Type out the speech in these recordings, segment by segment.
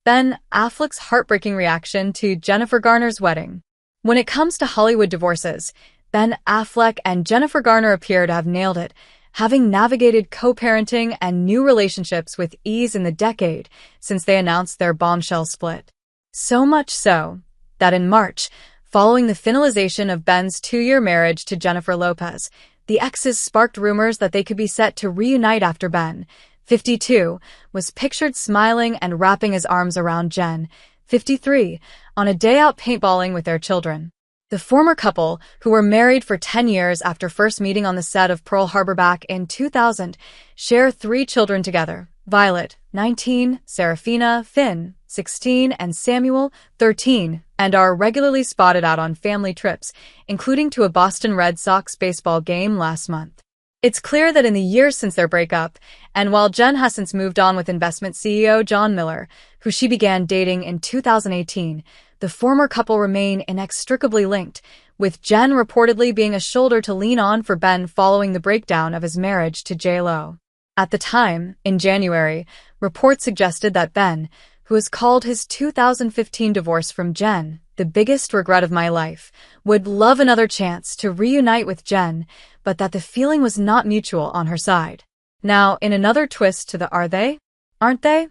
Ben Affleck's heartbreaking reaction to Jennifer Garner's wedding. When it comes to Hollywood divorces, Ben Affleck and Jennifer Garner appear to have nailed it, having navigated co-parenting and new relationships with ease in the decade since they announced their bombshell split. So much so that in March, following the finalization of Ben's 2-year marriage to Jennifer Lopez, the exes sparked rumors that they could be set to reunite after Ben, 52, was pictured smiling and wrapping his arms around Jen, 53, on a day out paintballing with their children. The former couple, who were married for 10 years after first meeting on the set of Pearl Harbor back in 2000, share 3 children together: Violet, 19, Serafina, Finn, 16, and Samuel, 13, and are regularly spotted out on family trips, including to a Boston Red Sox baseball game last month. It's clear that in the years since their breakup, and while Jen has since moved on with investment CEO John Miller, who she began dating in 2018, the former couple remain inextricably linked, with Jen reportedly being a shoulder to lean on for Ben following the breakdown of his marriage to J.Lo. At the time, in January, reports suggested that Ben, who has called his 2015 divorce from Jen the biggest regret of my life, would love another chance to reunite with Jen, but that the feeling was not mutual on her side. Now, in another twist to the are they, aren't they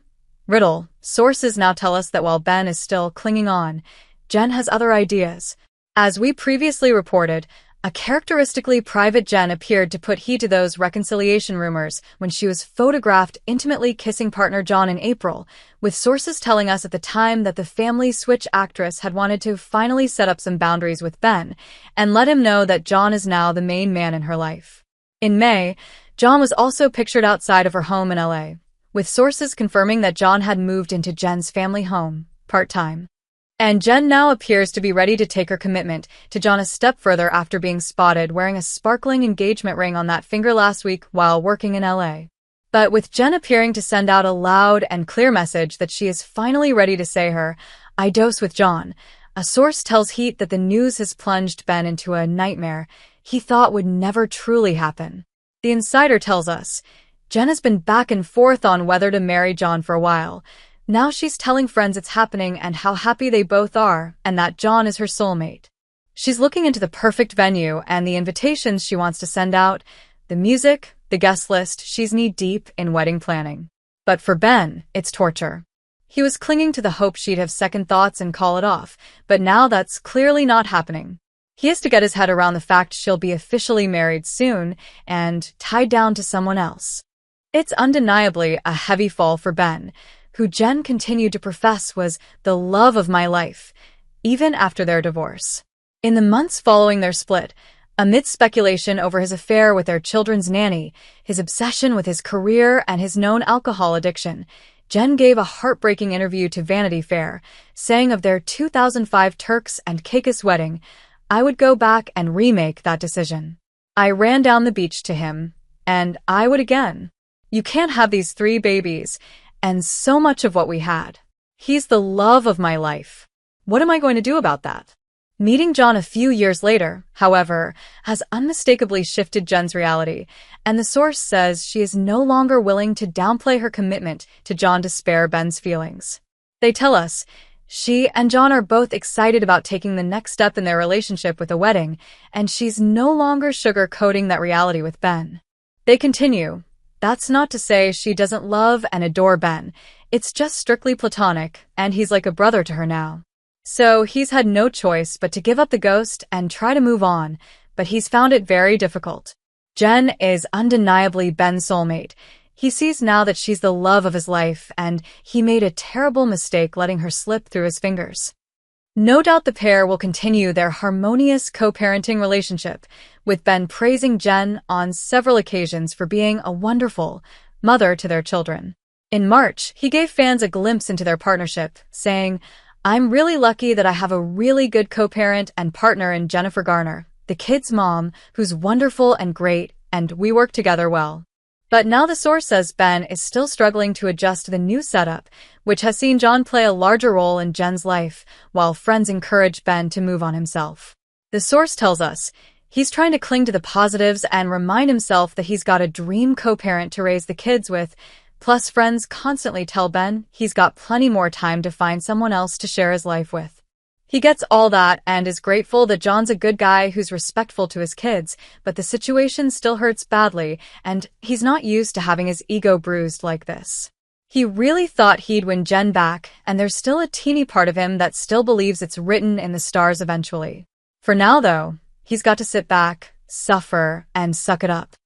riddle, sources now tell us that while Ben is still clinging on, Jen has other ideas. As we previously reported, a characteristically private Jen appeared to put heed to those reconciliation rumors when she was photographed intimately kissing partner John in April, with sources telling us at the time that the Family Switch actress had wanted to finally set up some boundaries with Ben and let him know that John is now the main man in her life. In May, John was also pictured outside of her home in LA, with sources confirming that John had moved into Jen's family home, part-time. And Jen now appears to be ready to take her commitment to John a step further after being spotted wearing a sparkling engagement ring on that finger last week while working in LA. But with Jen appearing to send out a loud and clear message that she is finally ready to say her I dose with John, a source tells Heat that the news has plunged Ben into a nightmare he thought would never truly happen. The insider tells us Jen has been back and forth on whether to marry John for a while. Now she's telling friends it's happening and how happy they both are, and that John is her soulmate. She's looking into the perfect venue and the invitations she wants to send out, the music, the guest list. She's knee-deep in wedding planning. But for Ben, it's torture. He was clinging to the hope she'd have second thoughts and call it off, but now that's clearly not happening. He has to get his head around the fact she'll be officially married soon and tied down to someone else. It's undeniably a heavy fall for Ben, who Jen continued to profess was the love of my life, even after their divorce. In the months following their split, amidst speculation over his affair with their children's nanny, his obsession with his career, and his known alcohol addiction, Jen gave a heartbreaking interview to Vanity Fair, saying of their 2005 Turks and Caicos wedding, I would go back and remake that decision. I ran down the beach to him, and I would again. You can't have these 3 babies, and so much of what we had. He's the love of my life. What am I going to do about that? Meeting John a few years later, however, has unmistakably shifted Jen's reality, and the source says she is no longer willing to downplay her commitment to John to spare Ben's feelings. They tell us she and John are both excited about taking the next step in their relationship with a wedding, and she's no longer sugarcoating that reality with Ben. They continue, that's not to say she doesn't love and adore Ben. It's just strictly platonic, and he's like a brother to her now. So he's had no choice but to give up the ghost and try to move on, but he's found it very difficult. Jen is undeniably Ben's soulmate. He sees now that she's the love of his life, and he made a terrible mistake letting her slip through his fingers. No doubt the pair will continue their harmonious co-parenting relationship, with Ben praising Jen on several occasions for being a wonderful mother to their children. In March, he gave fans a glimpse into their partnership, saying, I'm really lucky that I have a really good co-parent and partner in Jennifer Garner, the kids' mom, who's wonderful and great, and we work together well. But now the source says Ben is still struggling to adjust to the new setup, which has seen John play a larger role in Jen's life, while friends encourage Ben to move on himself. The source tells us he's trying to cling to the positives and remind himself that he's got a dream co-parent to raise the kids with, Plus, friends constantly tell Ben he's got plenty more time to find someone else to share his life with. He gets all that and is grateful that John's a good guy who's respectful to his kids, but the situation still hurts badly, and he's not used to having his ego bruised like this. He really thought he'd win Jen back, and there's still a teeny part of him that still believes it's written in the stars eventually. For now, though, he's got to sit back, suffer, and suck it up.